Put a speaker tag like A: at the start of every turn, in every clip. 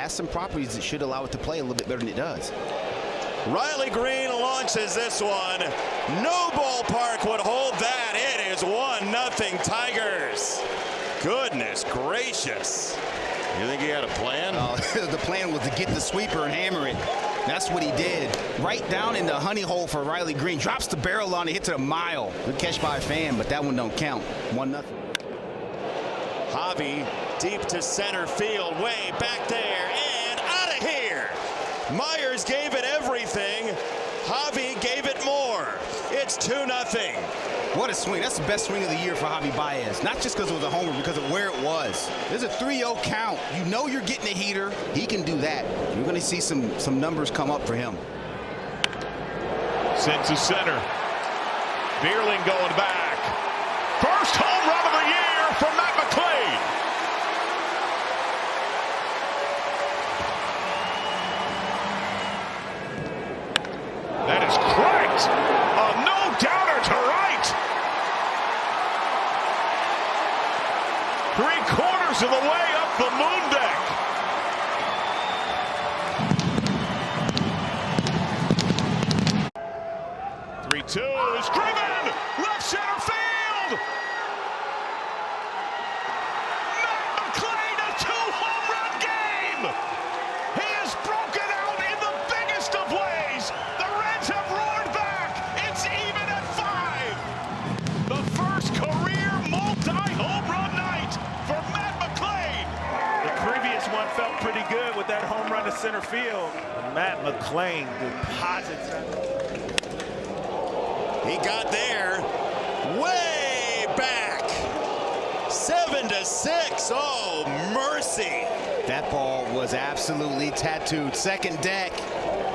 A: has some properties that should allow it to play a little bit better than it does.
B: Riley Green launches this one. No ballpark would hold that. It is 1-0 Tigers. Goodness gracious. You think he had a plan?
A: The plan was to get the sweeper and hammer it. That's what he did. Right down in the honey hole for Riley Green. Drops the barrel on it, hits it a mile. Good catch by a fan, but that one don't count. 1-0.
B: Javi deep to center field, way back there, and out of here. Myers gave it everything. Javi gave it more. It's 2-0.
A: What a swing. That's the best swing of the year for Javi Baez. Not just because it was a homer, because of where it was. There's a 3-0 count. You know you're getting a heater. He can do that. You're going to see some numbers come up for him.
C: Sends to center. Beerling going back. First home run of the year for Matt McLean. That is cracked. A no-doubter to right. 3/4 of the way up the moon deck. Three-two is driven. Left center field. Matt McLean, a 2-home run game. He has broken out in the biggest of ways. The Reds have roared back. It's even at 5. The first career multi-home run night for Matt McLean.
D: The previous one felt pretty good with that home run to center field. Matt McLean deposits it.
B: He got there way back. 7-6. Oh, mercy.
A: That ball was absolutely tattooed. Second deck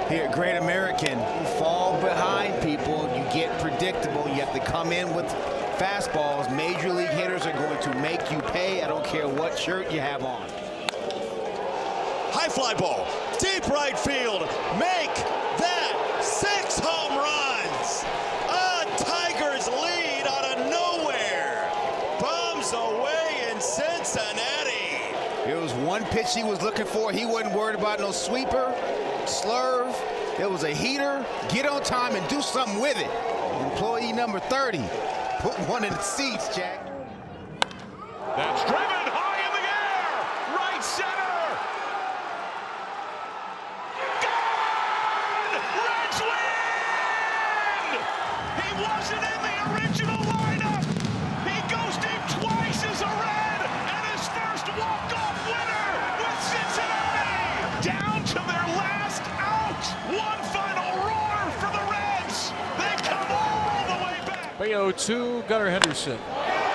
A: here at Great American. You fall behind people, you get predictable. You have to come in with fastballs. Major league hitters are going to make you pay. I don't care what shirt you have on.
B: High fly ball. Deep right field. Make that 6 home runs. A Tigers lead out of nowhere. Bombs away in Cincinnati.
A: There was one pitch he was looking for. He wasn't worried about no sweeper, slurve. It was a heater. Get on time and do something with it. Employee number 30. Put one in the seats, Jack.
C: That's driven high in the air. Right center. Gone! Reds win! He wasn't in the original lineup. He goes deep twice as a Red, and his first walk-off winner with Cincinnati. Down to their last out. One final roar for the Reds. They come all the way back.
E: Bayo to Gunnar Henderson.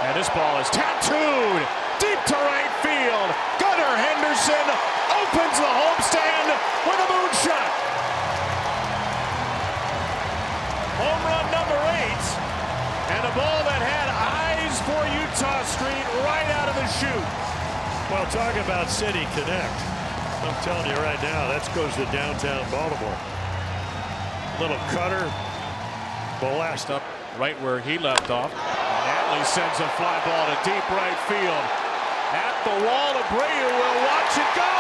E: And this ball is tattooed deep to right field. Gunnar Henderson opens the homestand with a moonshot. Home run number 8. And a ball that had eyes for Utah Street right out of the chute.
F: Well, talk about City Connect. I'm telling you right now, that goes to downtown Baltimore. Little cutter.
E: Blast up right where he left off. Atley sends a fly ball to deep right field. At the wall, Abreu will watch it go.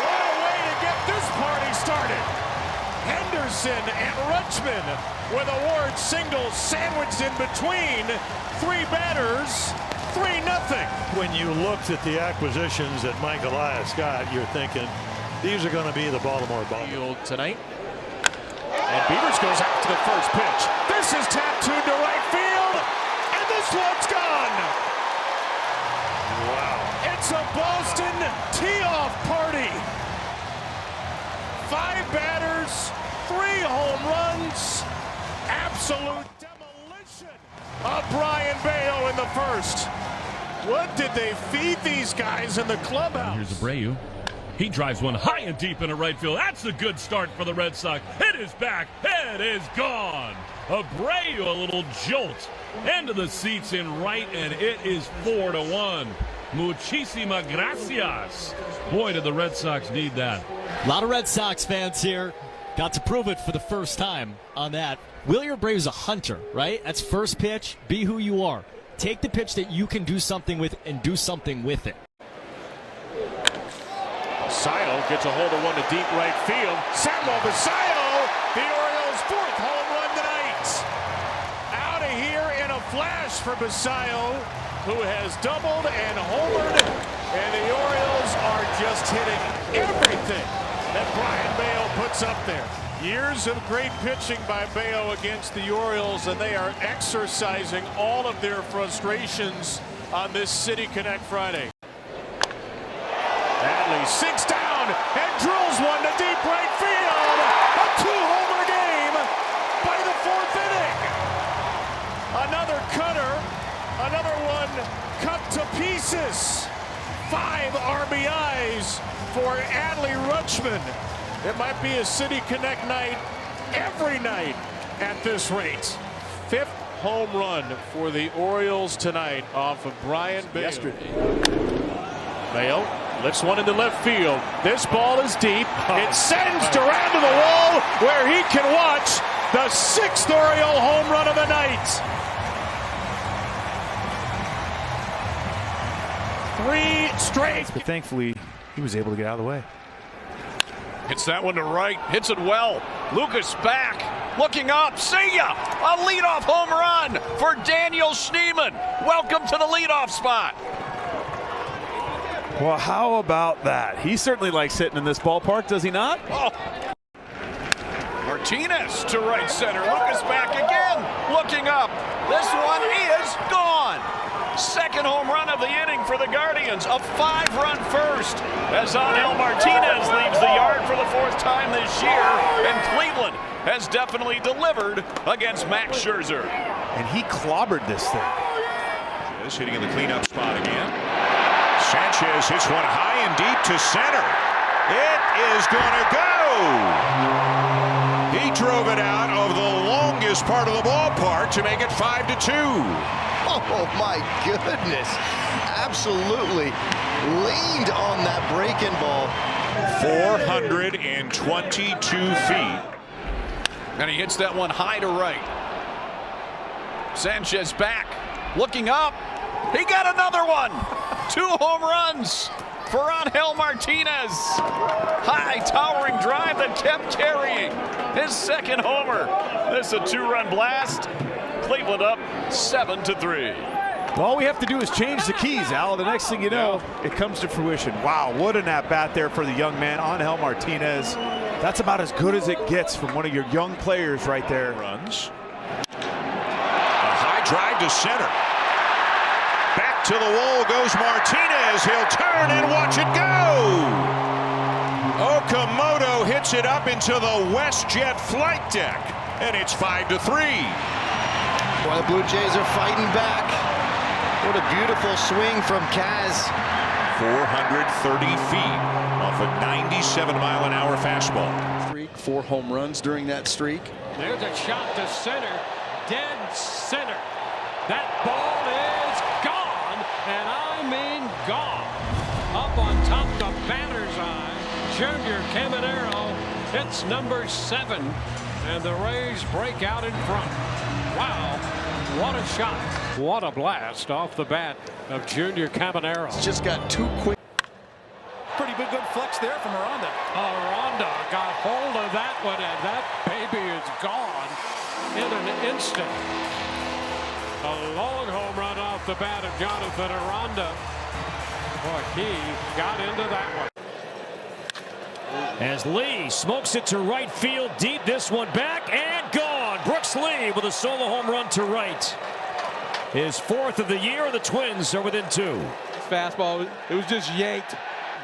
E: What a way to get this party started. Henderson and Rutschman with a Ward single sandwiched in between. 3 batters, 3-0.
F: When you looked at the acquisitions that Mike Elias got, you're thinking, these are going to be the Baltimore Ball.
E: Tonight. And Beavers goes out to the first pitch. This is tattooed to right field, and this one's gone.
F: Wow.
E: It's a Boston tee-off party. 5 batters, 3 home runs, absolute demolition of Brian Bayo in the first. What did they feed these guys in the clubhouse?
G: Here's Abreu. He drives one high and deep into right field. That's a good start for the Red Sox. It is back. It is gone. Abreu, a little jolt into the seats in right, and it is 4-1. Muchísimas gracias. Boy, did the Red Sox need that.
H: A lot of Red Sox fans here got to prove it for the first time on that. Wilyer Abreu's a hunter, right? That's first pitch. Be who you are. Take the pitch that you can do something with and do something with it.
E: Basayo gets a hold of one to deep right field. Samuel Basayo, the Orioles' 4th home run tonight. Out of here in a flash for Basayo, who has doubled and homered, and the Orioles are just hitting everything that Brian Bayo puts up there. Years of great pitching by Bayo against the Orioles, and they are exercising all of their frustrations on this City Connect Friday. Adley sinks down and drills one to deep right field. A 2-homer game by the 4th inning. Another cutter, another one cut to pieces. 5 RBIs for Adley Rutschman. It might be a City Connect night every night at this rate. 5th home run for the Orioles tonight off of Brian Bayo.
F: Yesterday.
E: Bayo lifts one into left field. This ball is deep. It sends Duran to the wall where he can watch the 6th Oriole home run of the night. 3 straight.
D: But thankfully, he was able to get out of the way.
C: Hits that one to right, hits it well. Lucas back, looking up, see ya! A leadoff home run for Daniel Schneemann. Welcome to the leadoff spot.
D: Well, how about that? He certainly likes hitting in this ballpark, does he not?
C: Oh. Martinez to right center, Lucas back again, looking up. This one is gone. 2nd home run of the inning for the Guardians, a 5-run first as Angel Martinez leaves the yard for the 4th time this year, and Cleveland has definitely delivered against Max Scherzer.
D: And he clobbered this thing.
I: Just hitting in the cleanup spot again. Sanchez hits one high and deep to center. It is going to go. He drove it out of the longest part of the ballpark to make it 5-2.
J: Oh my goodness, absolutely leaned on that breaking ball.
I: 422 feet.
C: And he hits that one high to right. Sanchez back, looking up. He got another one. 2 home runs for Angel Martinez. High towering drive that kept carrying. His 2nd homer. This is a 2-run blast. Cleveland up 7-3.
D: All we have to do is change the keys, Al. The next thing you know, it comes to fruition. Wow, what an at-bat there for the young man, Angel Martinez. That's about as good as it gets from one of your young players right there.
I: Runs. A high drive to center. Back to the wall goes Martinez. He'll turn and watch it go. Okamoto hits it up into the WestJet flight deck, and it's 5-3.
J: Boy, the Blue Jays are fighting back. What a beautiful swing from Kaz.
I: 430 feet off a 97-mile-an-hour fastball.
K: 4 home runs during that streak.
L: There's a shot to center, dead center. That ball is gone, and I mean gone. Up on top the batter's eye, Junior Caminero hits number 7, and the Rays break out in front. Wow, what a shot. What a blast off the bat of Junior Caminero.
K: It's just got 2 quick.
L: Pretty good flex there from Aranda. Aranda got hold of that one, and that baby is gone in an instant. A long home run off the bat of Jonathan Aranda. Boy, he got into that one.
M: As Lee smokes it to right field deep, this one back and gone. Brooks Lee with a solo home run to right. His 4th of the year, and the Twins are within 2.
N: Fastball, it was just yanked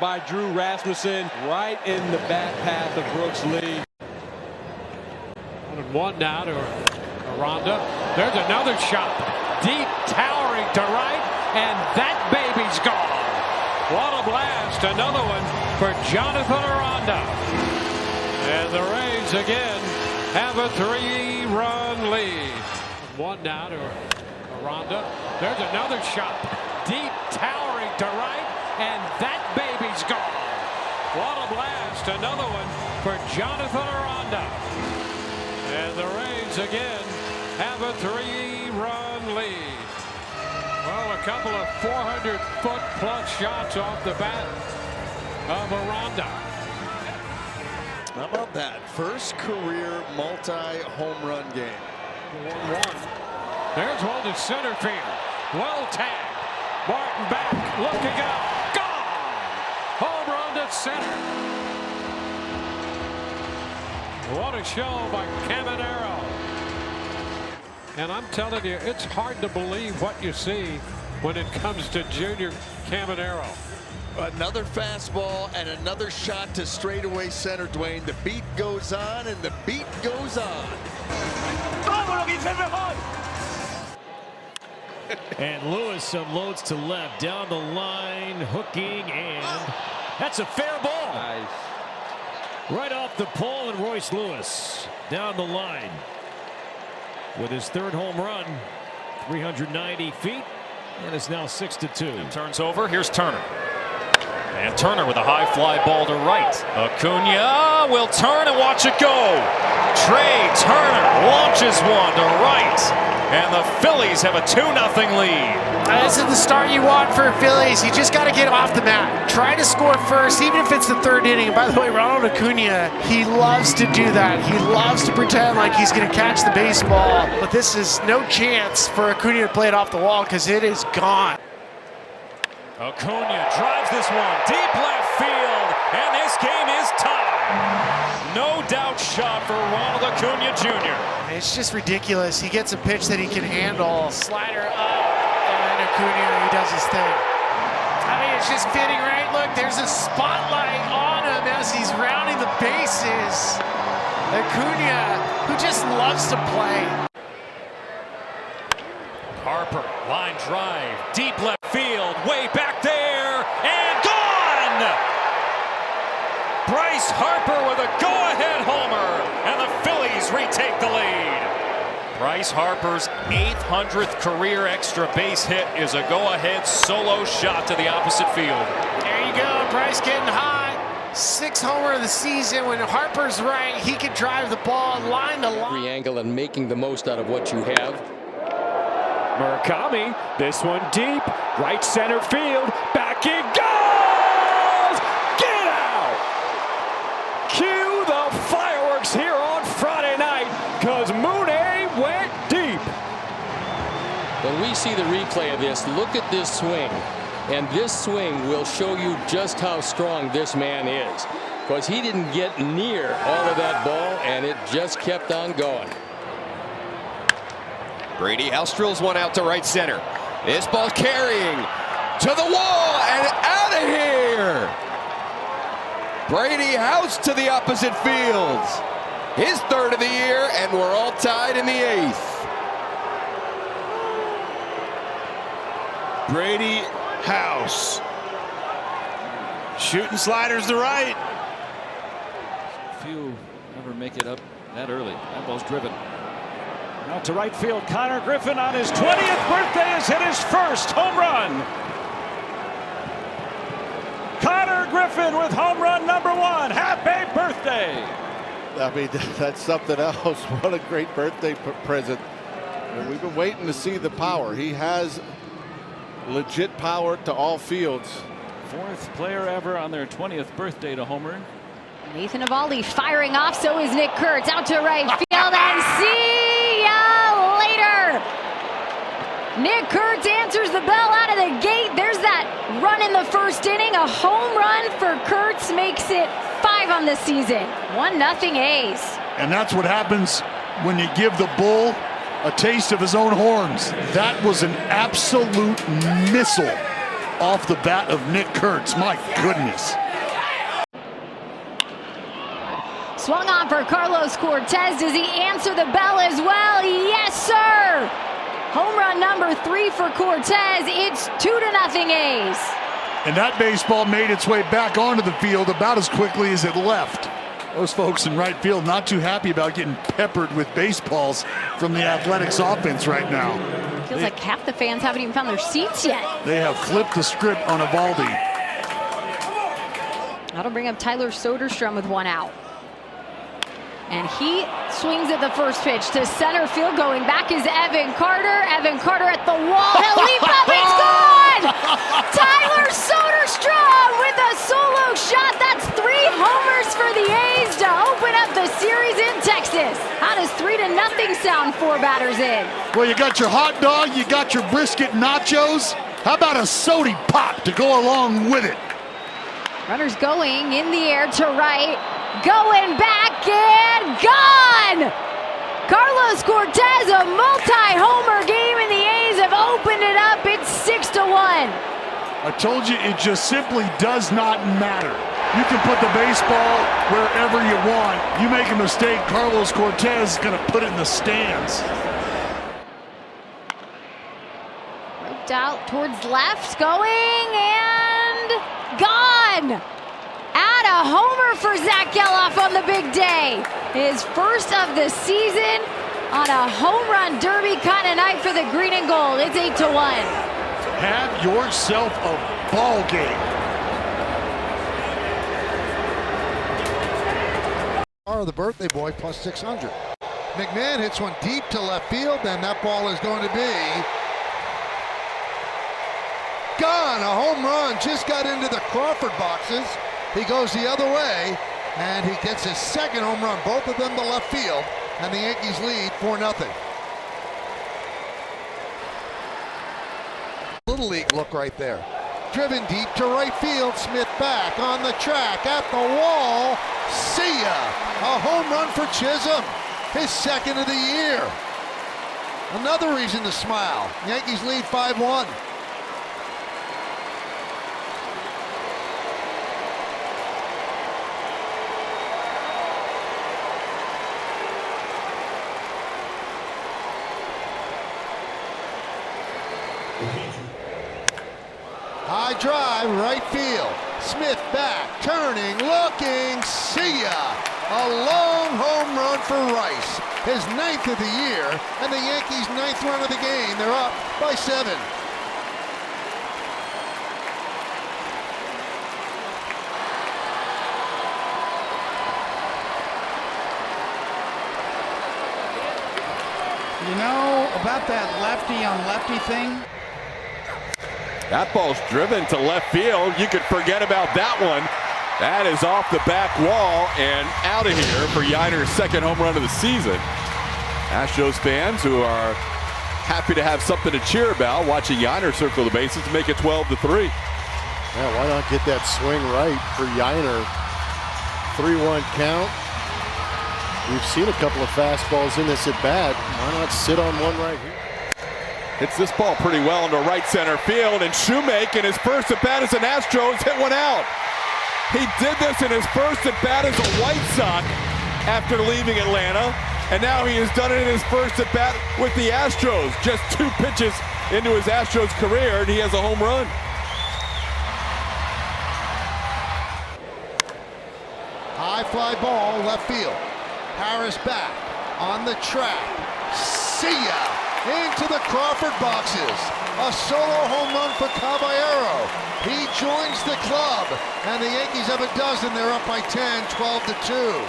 N: by Drew Rasmussen right in the bat path of Brooks Lee.
L: 1-1 now to Aranda. There's another shot. Deep, towering to right, and that baby's gone. What a blast. Another one for Jonathan Aranda. And the Rays again have a 3-run lead. 1 now to Aranda. There's another shot. Deep, towering to right, and that baby's gone. What a blast. Another one for Jonathan Aranda. And the Rays again have a 3-run lead. Well, a couple of 400-foot plus shots off the bat of Aranda.
K: How about that? First career multi-home run game.
L: 1-1. There's one to center field. Well tagged. Martin back, looking up. Gone! Home run to center. What a show by Caminero. And I'm telling you, it's hard to believe what you see when it comes to Junior Caminero.
K: Another fastball and another shot to straightaway center, Dwayne. The beat goes on and the beat goes on.
M: And Lewis unloads to left, down the line, hooking, and that's a fair ball.
N: Nice.
M: Right off the pole, and Royce Lewis down the line with his third home run, 390 feet, and it's now 6-2.
O: Turns over, here's Turner. And Turner with a high fly ball to right. Acuna will turn and watch it go. Trey Turner launches one to right. And the Phillies have a 2-0 lead.
P: This is the start you want for Phillies. You just got to get off the mat. Try to score first, even if it's the third inning. And by the way, Ronald Acuna, he loves to do that. He loves to pretend like he's going to catch the baseball. But this is no chance for Acuna to play it off the wall because it is gone.
O: Acuna drives this one deep left field, and this game is tied. No doubt shot for Ronald Acuna Jr.
P: It's just ridiculous. He gets a pitch that he can handle. Slider up, and Acuna, he does his thing. I mean, it's just fitting, right? Look, there's a spotlight on him as he's rounding the bases. Acuna, who just loves to play.
O: Harper, line drive, deep left field, way back there, and gone! Bryce Harper with a go-ahead homer, and the Phillies retake the lead. Bryce Harper's 800th career extra base hit is a go-ahead solo shot to the opposite field.
P: There you go, Bryce getting hot. 6th homer of the season. When Harper's right, he can drive the ball line to line.
Q: Every angle and making the most out of what you have.
M: Murakami, this one deep, right center field, back it goes! Get out! Cue the fireworks here on Friday night, because Mooney went deep.
Q: When we see the replay of this, look at this swing. And this swing will show you just how strong this man is. Because he didn't get near all of that ball, and it just kept on going.
R: Brady House drills one out to right center. This ball's carrying to the wall and out of here. Brady House to the opposite field. His third of the year, and we're all tied in the 8th.
D: Brady House. Shooting sliders to right.
S: Few ever make it up that early. That ball's driven.
E: Out to right field, Connor Griffin on his 20th birthday has hit his first home run. Connor Griffin with home run number 1. Happy birthday.
T: I mean, that's something else. What a great birthday present. And we've been waiting to see the power. He has legit power to all fields.
S: 4th player ever on their 20th birthday to homer.
U: Nathan Eovaldi firing off, so is Nick Kurtz. Out to right field, and see ya later. Nick Kurtz answers the bell out of the gate. There's that run in the first inning. A home run for Kurtz makes it 5 on the season. 1-0 A's.
V: And that's what happens when you give the bull a taste of his own horns. That was an absolute missile off the bat of Nick Kurtz. My goodness.
U: Swung on for Carlos Cortez. Does he answer the bell as well? Yes, sir. Home run number 3 for Cortez. It's 2-0 A's.
V: And that baseball made its way back onto the field about as quickly as it left. Those folks in right field not too happy about getting peppered with baseballs from the Athletics offense right now.
U: Feels like half the fans haven't even found their seats yet.
V: They have flipped the script on Eovaldi.
U: That'll bring up Tyler Soderstrom with 1 out. And he swings at the first pitch to center field. Going back is Evan Carter. Evan Carter at the wall. He'll leap up. It's gone! Tyler Soderstrom with a solo shot. That's 3 homers for the A's to open up the series in Texas. How does 3-0 sound 4 batters in?
V: Well, you got your hot dog, you got your brisket nachos. How about a sody pop to go along with it?
U: Runners going in the air to right. Going back and gone! Carlos Cortez, a multi-homer game, and the A's have opened it up. It's 6-1.
V: I told you, it just simply does not matter. You can put the baseball wherever you want. You make a mistake, Carlos Cortez is going to put it in the stands.
U: Roped out towards left, going and gone. Add a homer for Zach Geloff on the big day. His first of the season on a home run derby kind of night for the green and gold. It's 8-1.
V: Have yourself a ball game.
A: The birthday boy plus 600. McMahon hits one deep to left field, and that ball is going to be gone. A home run just got into the Crawford boxes. He goes the other way, and he gets his second home run, both of them to left field, and the Yankees lead 4-0. Little league look right there. Driven deep to right field. Smith back on the track at the wall. See ya! A home run for Chisholm. His second of the year. Another reason to smile. Yankees lead 5-1. High drive, right field. Smith back, turning, looking, see ya! A long home run for Rice. His 9th of the year, and the Yankees' 9th run of the game. They're up by 7.
B: You know about that lefty on lefty thing?
R: That ball's driven to left field. You could forget about that one. That is off the back wall and out of here for Yiner's second home run of the season. Astros fans who are happy to have something to cheer about watching Yiner circle the bases to make it 12-3.
T: Yeah, why not get that swing right for Yiner? 3-1 count. We've seen a couple of fastballs in this at bat. Why not sit on one right here?
R: Hits this ball pretty well into right center field, and Shoemake in his first at bat as an Astros hit one out. He did this in his first at bat as a White Sox after leaving Atlanta, and now he has done it in his first at bat with the Astros. Just 2 pitches into his Astros career, and he has a home run.
A: High fly ball, left field. Harris back on the track. See ya! Into the Crawford boxes. A solo home run for Caballero. He joins the club, and the Yankees have a dozen. They're up by 10, 12-2.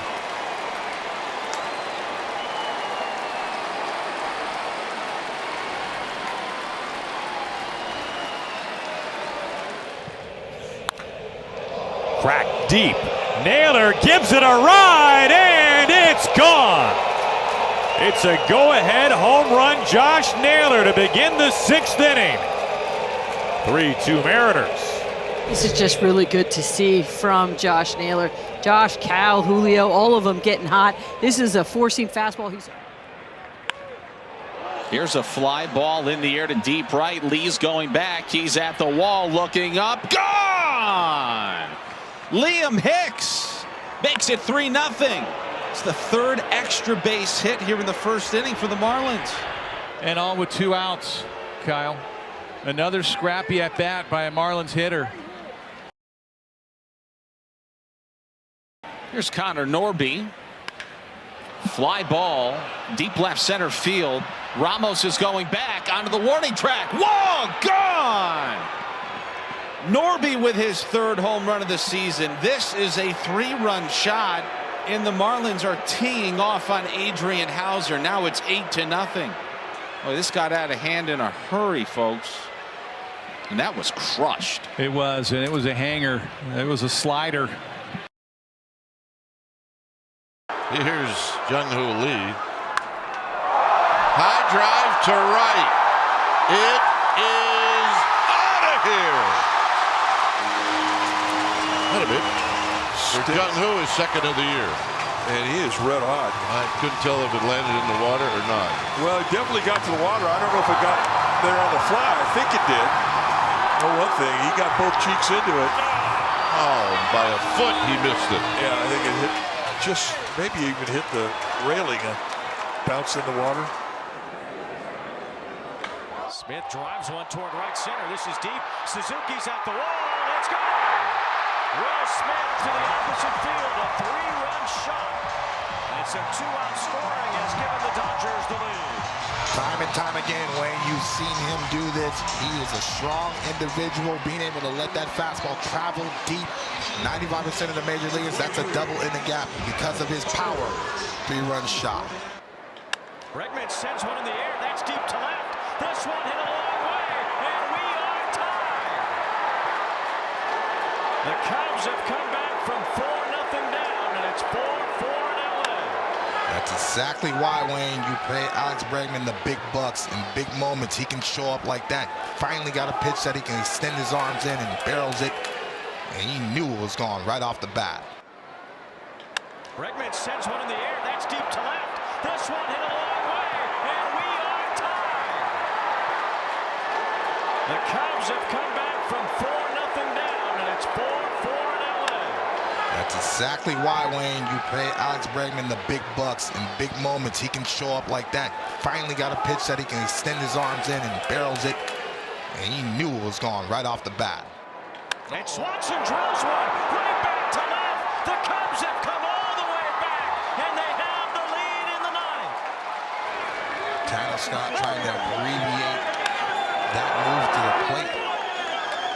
W: Crack deep. Naylor gives it a ride, and it's gone. It's a go-ahead home run, Josh Naylor, to begin the 6th inning. 3-2 Mariners.
X: This is just really good to see from Josh Naylor. Josh, Cal, Julio, all of them getting hot. This is a four-seam fastball.
Y: Here's a fly ball in the air to deep right. Lee's going back. He's at the wall looking up. Gone! Liam Hicks makes it 3-0. It's the 3rd extra base hit here in the 1st inning for the Marlins.
L: And on with 2 outs, Kyle. Another scrappy at bat by a Marlins hitter.
Y: Here's Connor Norby. Fly ball, deep left center field. Ramos is going back onto the warning track. Whoa, gone! Norby with his 3rd home run of the season. This is a 3-run shot, and the Marlins are teeing off on Adrian Hauser. Now it's 8-0. Well, this got out of hand in a hurry, folks. And that was crushed.
B: It was, and it was a hanger. It was a slider.
C: Here's Jung-Hoo Lee. High drive to right. It is out of here. Wait a minute. Jung-Hoo is second of the year.
R: And he is red hot.
C: I couldn't tell if it landed in the water or not.
R: Well, it definitely got to the water. I don't know if it got there on the fly. I think it did. Oh, one thing, he got both cheeks into it.
C: Oh, by a foot he missed it.
R: Yeah, I think it hit, just maybe even hit the railing and bounced in the water.
O: Smith drives one toward right center. This is deep. Suzuki's at the wall. Let's go. Will Smith to the opposite field. A 3-run shot. And some 2-out scoring has given the Dodgers the lead.
F: Time and time again, Wayne, you've seen him do this. He is a strong individual, being able to let that fastball travel deep. 95% of the major leaguers, that's a double in the gap because of his power. 3-run shot.
O: Bregman sends one in the air. That's deep to left. This one hit a long way, and we are tied. The Cubs have come back from 4-0 down, and it's 4-4 in LA.
F: That's exactly why, Wayne, you pay Alex Bregman the big bucks. In big moments, he can show up like that. Finally got a pitch that he can extend his arms in and barrels it. And he knew it was gone right off the bat.
O: Bregman sends one in the air. That's deep to left. This one hit a long way, and we are tied. The Cubs have come back from 4-0 down, and it's 4-4 in LA.
F: That's exactly why, Wayne, you pay Alex Bregman the big bucks. In big moments, he can show up like that. Finally got a pitch that he can extend his arms in and barrels it. And he knew it was gone right off the bat.
O: And Swanson drills one right back to left. The Cubs have come all the way back, and they have the lead in the ninth.
F: Tanner Scott trying to abbreviate that move to the plate,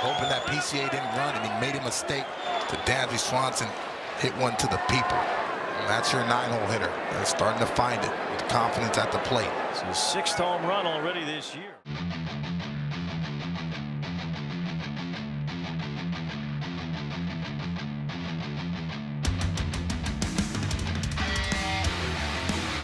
F: hoping that PCA didn't run, and he made a mistake. To Dansby Swanson hit one to the people. And that's your 9-hole hitter. They're starting to find it with confidence at the plate.
O: It's his 6th home run already this year.